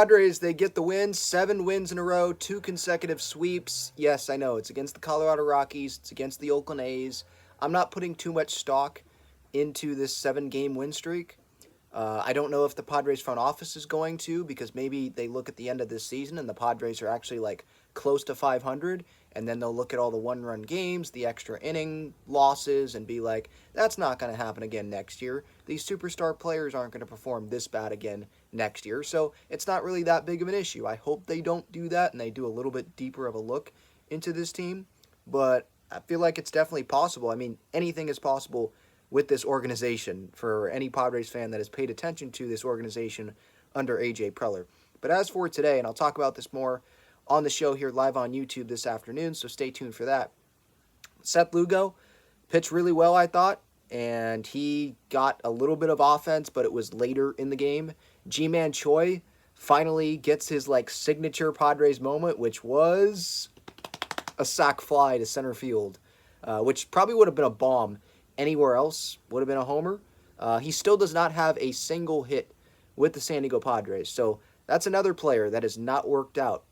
Padres, they get the win, 7 wins in a row, 2 consecutive sweeps. Yes, I know, it's against the Colorado Rockies, it's against the Oakland A's. I'm not putting too much stock into this 7 game win streak. I don't know if the Padres front office is going to, because maybe they look at the end of this season and the Padres are actually like close to 500, and then they'll look at all the one-run games, the extra inning losses, and be like, that's not going to happen again next year. These superstar players aren't going to perform this bad again next year, so it's not really that big of an issue. I hope they don't do that and they do a little bit deeper of a look into this team, but I feel like it's definitely possible. I mean, anything is possible with this organization for any Padres fan that has paid attention to this organization under A.J. Preller. But as for today, and I'll talk about this more on the show here live on YouTube this afternoon, so stay tuned for that. Seth Lugo pitched really well, I thought, and he got a little bit of offense, but it was later in the game. Ji-Man Choi finally gets his signature Padres moment, which was a sac fly to center field, which probably would have been a bomb anywhere else, would have been a homer. He still does not have a single hit with the San Diego Padres, so that's another player that has not worked out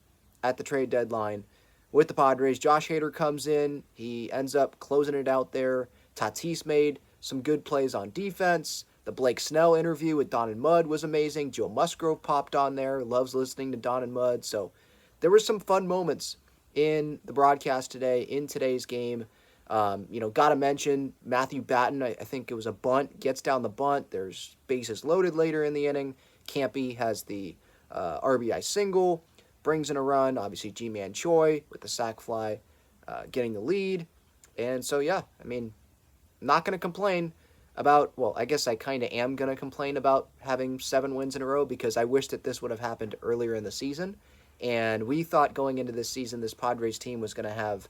at the trade deadline with the Padres. Josh Hader comes in. He ends up closing it out there. Tatis made some good plays on defense. The Blake Snell interview with Don and Mud was amazing. Joe Musgrove popped on there. Loves listening to Don and Mud. So there were some fun moments in the broadcast today, in today's game. Got to mention Matthew Batten. I think it was a bunt. Gets down the bunt. There's bases loaded later in the inning. Campy has the RBI single. Brings in a run. Obviously, Ji-Man Choi with the sac fly getting the lead. And so, yeah, I mean, not going to complain about, well, I guess I kind of am going to complain about having 7 wins in a row because I wish that this would have happened earlier in the season. And we thought going into this season, this Padres team was going to have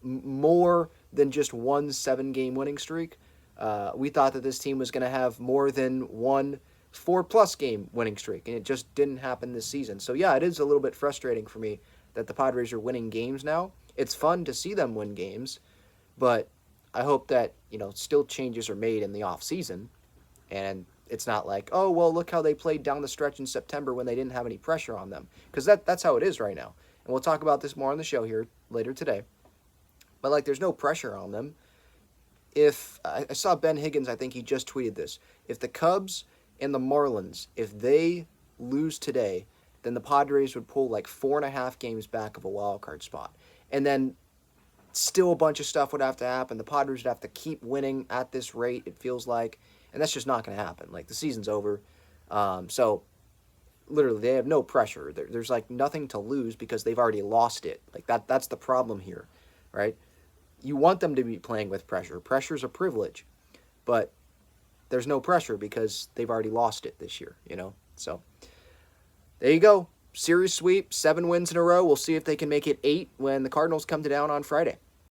more than just one 7-game winning streak. We thought that this team was going to have more than one 4+ game winning streak, and it just didn't happen this season. So yeah, it is a little bit frustrating for me that the Padres are winning games now. It's fun to see them win games, but I hope that, still changes are made in the off season, and it's not like, oh, well, look how they played down the stretch in September when they didn't have any pressure on them, because that's how it is right now. And we'll talk about this more on the show here later today. But there's no pressure on them. If I saw Ben Higgins, I think he just tweeted this. If the Cubs and the Marlins, if they lose today, then the Padres would pull 4.5 games back of a wild card spot. And then still a bunch of stuff would have to happen. The Padres would have to keep winning at this rate, it feels like. And that's just not going to happen. The season's over. So, literally, they have no pressure. There's nothing to lose because they've already lost it. That's the problem here, right? You want them to be playing with pressure. Pressure's a privilege. But there's no pressure because they've already lost it this year, So, there you go. Series sweep, 7 wins in a row. We'll see if they can make it 8 when the Cardinals come to town on Friday.